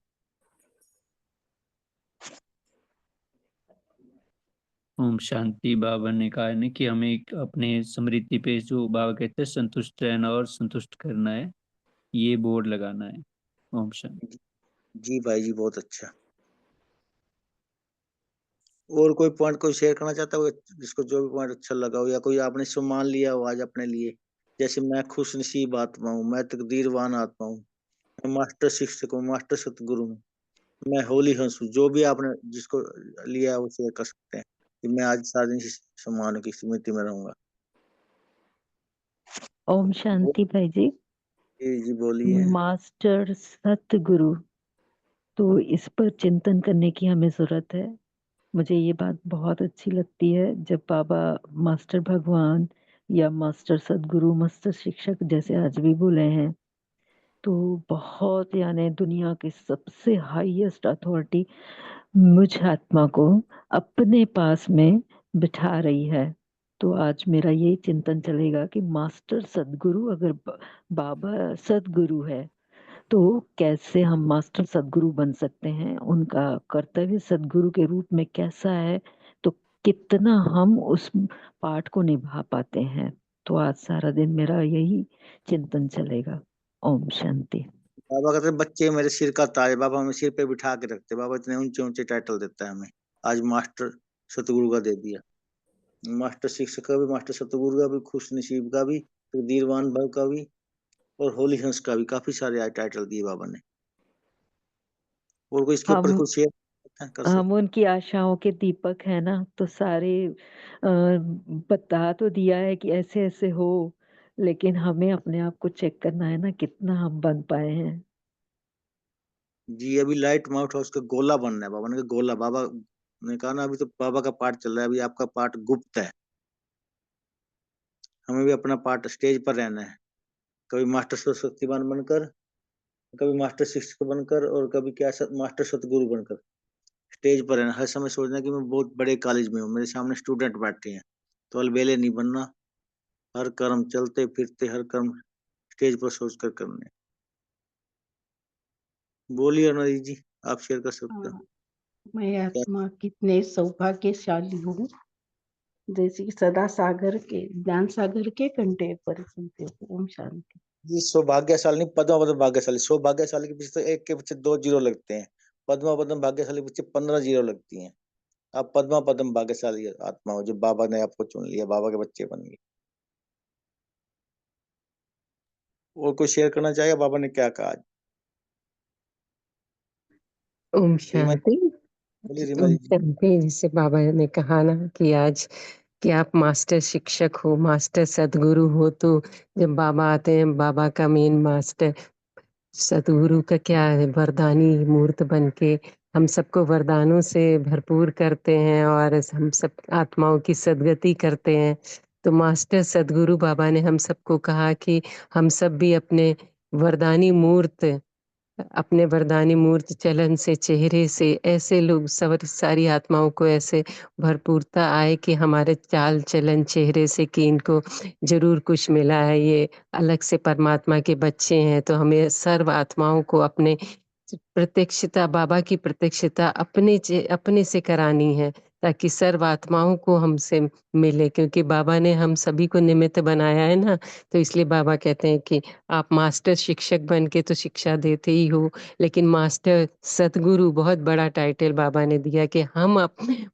ओम शांति। बाबा ने कहा है ना कि हमें अपने स्मृति पे जो बाबा कहते हैं संतुष्ट रहना और संतुष्ट करना है, ये बोर्ड लगाना है। ओम शांति। जी भाई जी, बहुत अच्छा। और कोई पॉइंट कोई शेयर करना चाहता हो जिसको जो भी पॉइंट अच्छा लगा हो, या कोई आपने सम्मान लिया हो आज अपने लिए? जैसे मैं खुश नसीब आत्मा हूँ, मैं तकदीरवान आत्मा हूँ, मैं मास्टर शिक्षक हूँ, मास्टर सतगुरु हूँ, मैं होली हंस हूँ। जो भी आपने जिसको लिया वो शेयर कर सकते हैं कि मैं आज सारे दिन सम्मान की स्मृति में रहूंगा। ओम शांति भाई जी। जी बोलिए। मास्टर सतगुरु, तो इस पर चिंतन करने की हमें जरूरत है। मुझे ये बात बहुत अच्छी लगती है जब बाबा मास्टर भगवान या मास्टर सदगुरु, मास्टर शिक्षक जैसे आज भी बोले हैं, तो बहुत यानी दुनिया की सबसे हाईएस्ट अथॉरिटी मुझ आत्मा को अपने पास में बिठा रही है। तो आज मेरा यही चिंतन चलेगा कि मास्टर सदगुरु अगर बाबा सदगुरु है तो कैसे हम मास्टर सदगुरु बन सकते हैं, उनका कर्तव्य सदगुरु के रूप में कैसा है, तो कितना हम उस पाठ को निभा पाते हैं। तो आज सारा दिन मेरा यही चिंतन चलेगा। ओम शांति। बाबा कहते बच्चे मेरे सिर का ताज, बाबा हमें सिर पे बिठा के रखते। बाबा इतने ऊंचे ऊंचे टाइटल देता है हमें। आज मास्टर सतगुरु का दे दिया, मास्टर शिक्षक का भी, मास्टर सतगुरु का भी, खुश नसीब का भी, तकदीरवान भव का भी, और होली हंस का भी। काफी सारे टाइटल दिए बाबा ने। और कोई इसके ऊपर हम कुछ शेयर कर सकते? हम उनकी आशाओं के दीपक है ना, तो सारे बता तो दिया है कि ऐसे ऐसे हो, लेकिन हमें अपने आप को चेक करना है ना, कितना हम बन पाए हैं। जी, अभी लाइट माउथ हाउस का गोला बनना है। बाबा ने कहा गोला। बाबा ने कहा ना, अभी तो बाबा का पार्ट चल रहा है, अभी आपका पार्ट गुप्त है। हमें भी अपना पार्ट स्टेज पर रहना है, कभी मास्टर शक्तिमान बनकर, कभी मास्टर शिक्षक बनकर, और कभी क्या मास्टर सतगुरु बनकर स्टेज पर रहना। हर समय सोचना कि मैं बहुत बड़े कॉलेज में हूँ, मेरे सामने स्टूडेंट बैठे हैं, तो अलबेले नहीं बनना। हर कर्म चलते फिरते, हर कर्म स्टेज पर सोच कर करने। बोलिए नदी जी, आप शेयर कर सकते हो। मैं आत्मा कितने सौभाग्यशाली हूँ, जैसे कि सदा सागर के, ज्ञान सागर के कंठे पर सुनते हो। ओम शांति। जी, सौभाग्यशाली नहीं, पद्मा पद्म भाग्यशाली। सौभाग्यशाली के पीछे तो एक के पीछे 2 जीरो लगते हैं, पद्मा पद्म भाग्यशाली के पीछे 15 जीरो लगती हैं। आप पद्मा पद्म भाग्यशाली आत्मा हो, जो बाबा ने आपको चुन लिया, बाबा के बच्चे बन गए। और कोई शेयर करना चाहेगा बाबा ने क्या कहा आज? ओम रीमा शांति। बोलिए रीमा ओम जी। शांति। जैसे बाबा ने कहा ना कि आज कि आप मास्टर शिक्षक हो, मास्टर सदगुरु हो, तो जब बाबा आते हैं, बाबा का मेन मास्टर सदगुरु का क्या है, वरदानी मूर्त बन के हम सबको वरदानों से भरपूर करते हैं और हम सब आत्माओं की सदगति करते हैं। तो मास्टर सदगुरु बाबा ने हम सबको कहा कि हम सब भी अपने वरदानी मूर्त चलन से, चेहरे से ऐसे लोग सारी आत्माओं को ऐसे भरपूरता आए कि हमारे चाल चलन चेहरे से कि इनको जरूर कुछ मिला है, ये अलग से परमात्मा के बच्चे हैं। तो हमें सर्व आत्माओं को अपने प्रत्यक्षता, बाबा की प्रत्यक्षता अपने से करानी है, ताकि सर्व आत्माओं को हमसे मिले, क्योंकि बाबा ने हम सभी को निमित्त बनाया है ना। तो इसलिए बाबा कहते हैं कि आप मास्टर शिक्षक बन के तो शिक्षा देते ही हो, लेकिन मास्टर सतगुरु बहुत बड़ा टाइटल बाबा ने दिया कि हम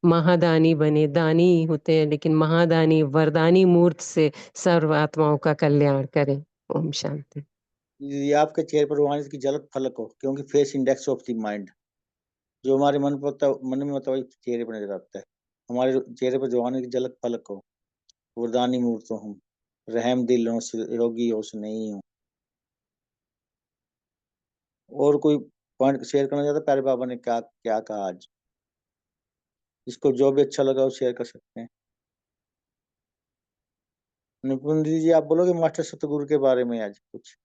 महादानी बने। दानी होते हैं लेकिन महादानी वरदानी मूर्त से सर्व आत्माओं का कल्याण करें। ओम शांति। ये आपके चेहरे पर रूहानियत की झलक फलक हो, क्योंकि face index of the mind, जो हमारे मन में होता है वही चेहरे पर नजर आता है। हमारे चेहरे पर रूहानियत की झलक फलक हो, वरदानी मूर्त हो हम, रहम दिल हो, रोगी हो नहीं हो। और कोई पॉइंट शेयर करना चाहता है? प्यारे बाबा ने क्या क्या कहा आज? इसको जो भी अच्छा लगा वो शेयर कर सकते हैं। निपुण जी, आप बोलोगे मास्टर सतगुरु के बारे में आज कुछ?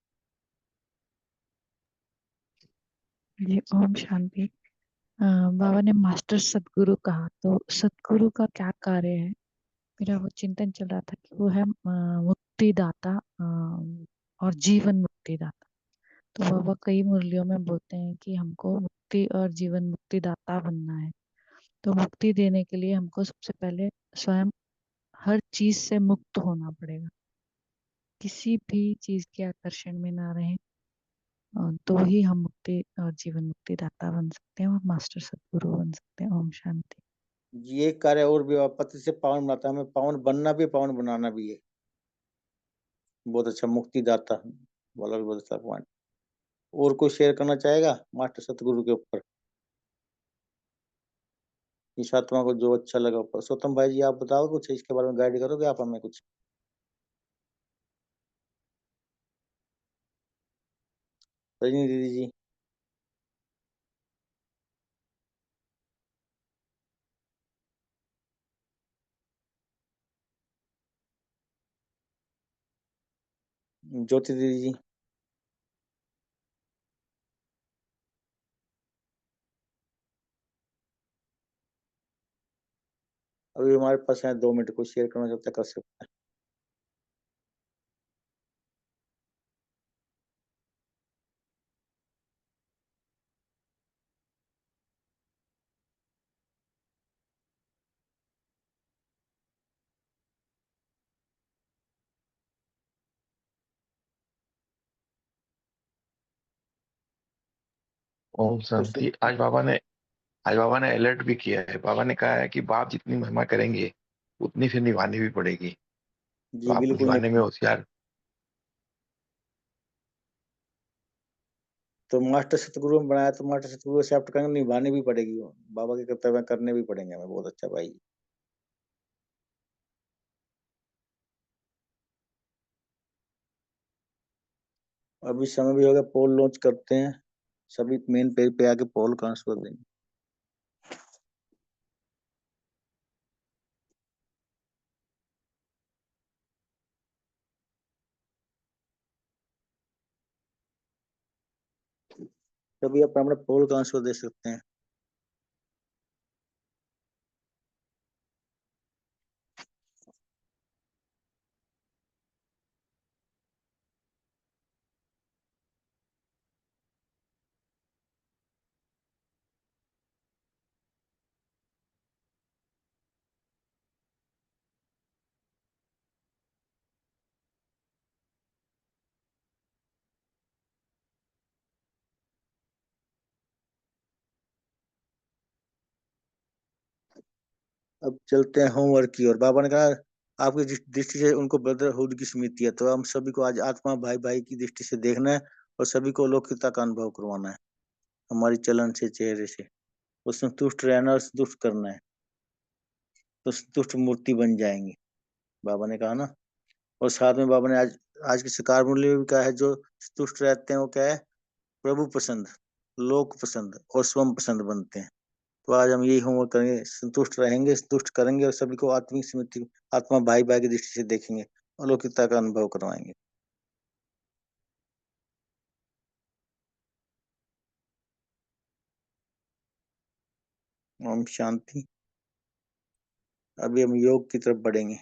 जी ओम शांति। बाबा ने मास्टर सदगुरु कहा, तो सदगुरु का क्या कार्य है? मेरा वो चिंतन चल रहा था कि वो है मुक्तिदाता और जीवन मुक्तिदाता। तो बाबा कई मुरलियों में बोलते हैं कि हमको मुक्ति और जीवन मुक्तिदाता बनना है। तो मुक्ति देने के लिए हमको सबसे पहले स्वयं हर चीज से मुक्त होना पड़ेगा, किसी भी चीज के आकर्षण में ना रहें, तो ही हम मुक्ति और जीवन मुक्तिदाता बन सकते हैं और मास्टर सदगुरु बन सकते हैं। ओम शांति। ये कार्य और भी आपत्ति से पावन बनाता है, हमें पावन बनना भी, पावन बनाना भी है। बहुत अच्छा, मुक्तिदाता वाला भी बहुत अच्छा पॉइंट। और कोई शेयर करना चाहेगा मास्टर सतगुरु के ऊपर? इस आत्मा को जो अच्छा लगा। पुरुषोत्तम भाई जी, आप बताओ कुछ इसके बारे में, गाइड करोगे आप हमें कुछ? रजनी दीदी जी। ज्योति दीदी जी। अभी हमारे पास है 2 मिनट, कोई शेयर करना चाहता है कर सकता है। ओम शांति। आज बाबा ने अलर्ट भी किया है। बाबा ने कहा है कि बाप जितनी महिमा करेंगे उतनी फिर निभानी भी पड़ेगी, तो जी आप बिल्कुल निभाने में नहीं। होशियार। तो मास्टर सतगुरु में बनाया, तो मास्टर सतगुरु एक्सेप्ट करेंगे, निभानी भी पड़ेगी वो। बाबा के कर्तव्य करने भी पड़ेंगे हमें। बहुत अच्छा भाई। अभी समय भी हो गया, पोल लॉन्च करते हैं। सभी मेन पेज पे आके पोल का आंसर देंगे। सभी अपना अपना पोल का आंसर दे सकते हैं। अब चलते हैं होमवर्क की ओर। बाबा ने कहा आपकी दृष्टि से उनको ब्रदरहुड की स्मृति है, तो हम सभी को आज आत्मा भाई भाई की दृष्टि से देखना है और सभी को लौकिकता का अनुभव करवाना है हमारी चलन से, चेहरे से। उसमें तुष्ट रहना और संतुष्ट करना है, तो संतुष्ट मूर्ति बन जाएंगे, बाबा ने कहा ना। और साथ में बाबा ने आज की शिकार मूल्य में भी कहा है, जो संतुष्ट रहते हैं वो क्या है, प्रभु पसंद, लोक पसंद और स्वयं पसंद बनते हैं। तो आज हम यही होमवर्क करेंगे, संतुष्ट रहेंगे, संतुष्ट करेंगे और सभी को आत्मिक स्मृति, आत्मा भाई भाई की दृष्टि से देखेंगे, अलौकिकता का अनुभव करवाएंगे। ओम शांति। अभी हम योग की तरफ बढ़ेंगे।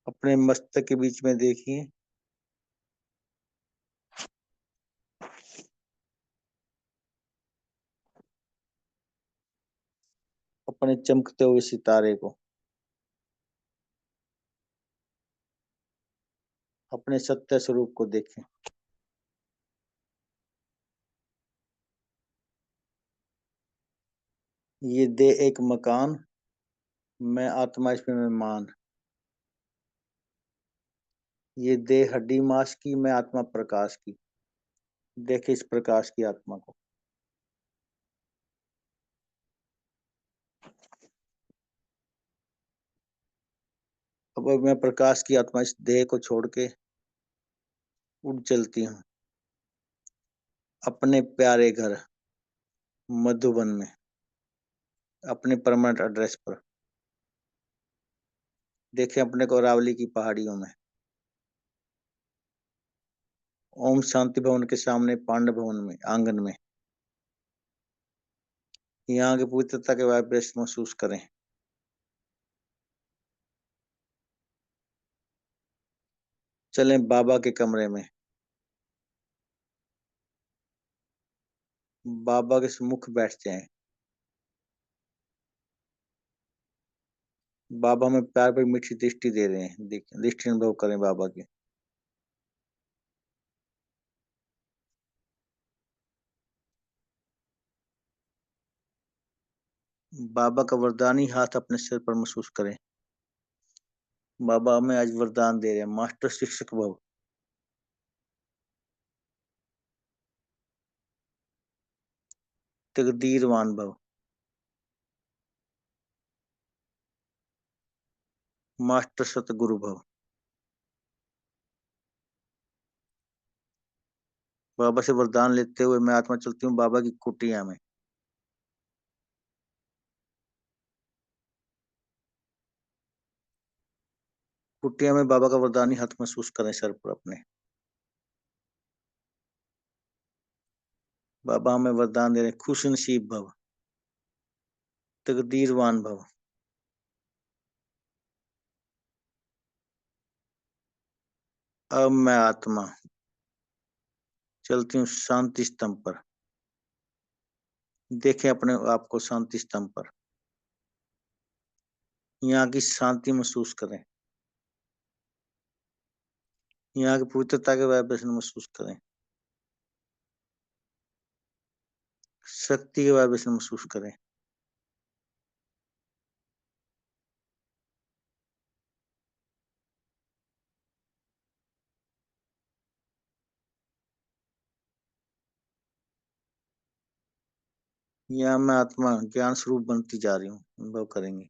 अपने मस्तक के बीच में देखिए, अपने चमकते हुए सितारे को, अपने सत्य स्वरूप को देखें। ये दे एक मकान, मैं आत्मा इसमें मेहमान। ये दे हड्डी मांस की, मैं आत्मा प्रकाश की। देखे इस प्रकाश की आत्मा को। अब मैं प्रकाश की आत्मा इस देह को छोड़ के उड़ चलती हूँ अपने प्यारे घर मधुबन में, अपने परमानेंट एड्रेस पर। देखे अपने को अरावली की पहाड़ियों में, ओम शांति भवन के सामने पांडव भवन में, आंगन में। यहाँ की पवित्रता के वाइब्रेशन महसूस करें। चलें बाबा के कमरे में, बाबा के सम्मुख बैठ जाएं। बाबा हमें प्यार भरी मीठी दृष्टि दे रहे हैं, दृष्टि अनुभव करें बाबा की। बाबा का वरदानी हाथ अपने सिर पर महसूस करें। बाबा हमें आज वरदान दे रहे हैं, मास्टर शिक्षक भव, तकदीरवान भव, मास्टर सतगुरु भव। बाबा से वरदान लेते हुए मैं आत्मा चलती हूँ बाबा की कुटिया में। कुटिया में बाबा का वरदानी हाथ महसूस करें सर पर अपने। बाबा हमें वरदान दे रहे हैं, खुश नसीब भव, तकदीरवान भव। अब मैं आत्मा चलती हूँ शांति स्तंभ पर। देखें अपने आप को शांति स्तंभ पर, यहाँ की शांति महसूस करें, यहाँ की पवित्रता के वाइब्रेशन महसूस करें, शक्ति के वाइब्रेशन महसूस करें। यहाँ मैं आत्मा ज्ञान स्वरूप बनती जा रही हूँ, अनुभव करेंगे।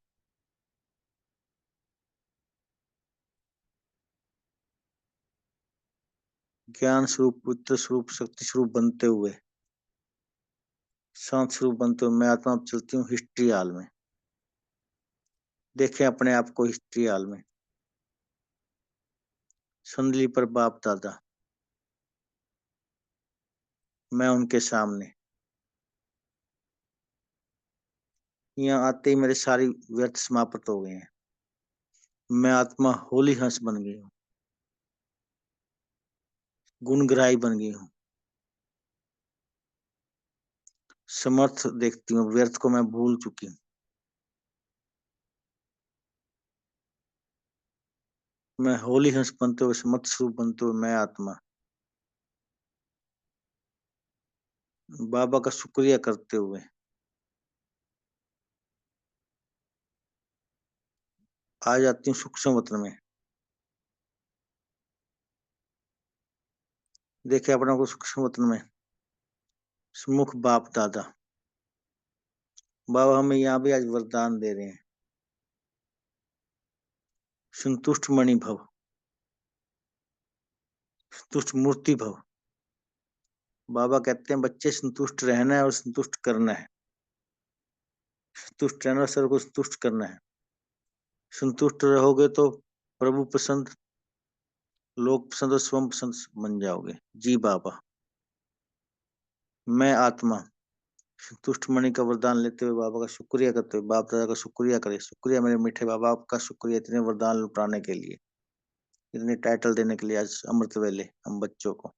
ज्ञान स्वरूप, पुत्र स्वरूप, शक्ति स्वरूप बनते हुए, शांत स्वरूप बनते हुए मैं आत्मा अब चलती हूँ हिस्ट्री हाल में। देखें अपने आप को हिस्ट्री हाल में, संदली पर बाप दादा, मैं उनके सामने। यहाँ आते ही मेरे सारी व्यर्थ समाप्त हो गए हैं। मैं आत्मा होली हंस बन गई हूँ, गुणग्राही बन गई हूँ। समर्थ देखती हूँ, व्यर्थ को मैं भूल चुकी हूँ। मैं होली हंस बनते हुए समर्थ स्वरूप बनते हुए मैं आत्मा बाबा का शुक्रिया करते हुए आ जाती हूँ सूक्ष्म वतन में। देखे अपना को सूक्ष्म वतन में सुमुख बाप दादा बाबा हमें यहाँ भी आज वरदान दे रहे हैं। संतुष्ट मणि भव, संतुष्ट मूर्ति भव। बाबा कहते हैं बच्चे संतुष्ट रहना है और संतुष्ट करना है। संतुष्ट रहना, सर को संतुष्ट करना है। संतुष्ट रहोगे तो प्रभु पसंद, लोग पसंद और स्वयं पसंद बन जाओगे। जी बाबा, मैं आत्मा संतुष्ट मणि का वरदान लेते हुए बाबा का शुक्रिया करते हुए बाप दादा का शुक्रिया करे। शुक्रिया मेरे मीठे बाबा, आपका शुक्रिया इतने वरदान लुटाने के लिए, इतने टाइटल देने के लिए आज अमृत वेले हम बच्चों को,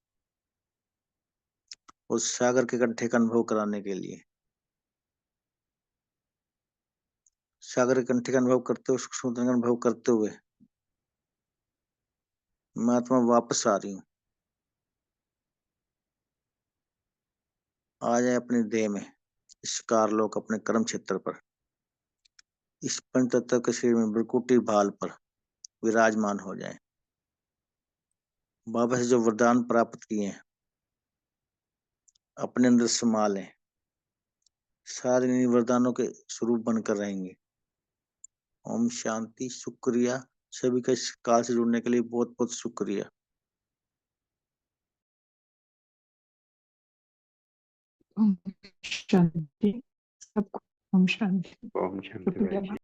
उस सागर के कंठे का अनुभव कराने के लिए। सागर के कंठे का अनुभव करते हुए, सूक्ष्म का अनुभव करते हुए मैं आत्मा वापस आ रही हूँ। आ जाए अपने देह में, इस कारलोक अपने कर्म क्षेत्र पर, इस पंचतत्व के शरीर में ब्रकुटी भाल पर विराजमान हो जाए। बाबा से जो वरदान प्राप्त किए हैं अपने अंदर समा लें, सारे इन वरदानों के स्वरूप बनकर रहेंगे। ओम शांति। शुक्रिया सभी का इस काल से जुड़ने के लिए, बहुत बहुत शुक्रिया। ओम शांति। सबको ओम शांति। ओम शांति शुक्रिया। भाई जी।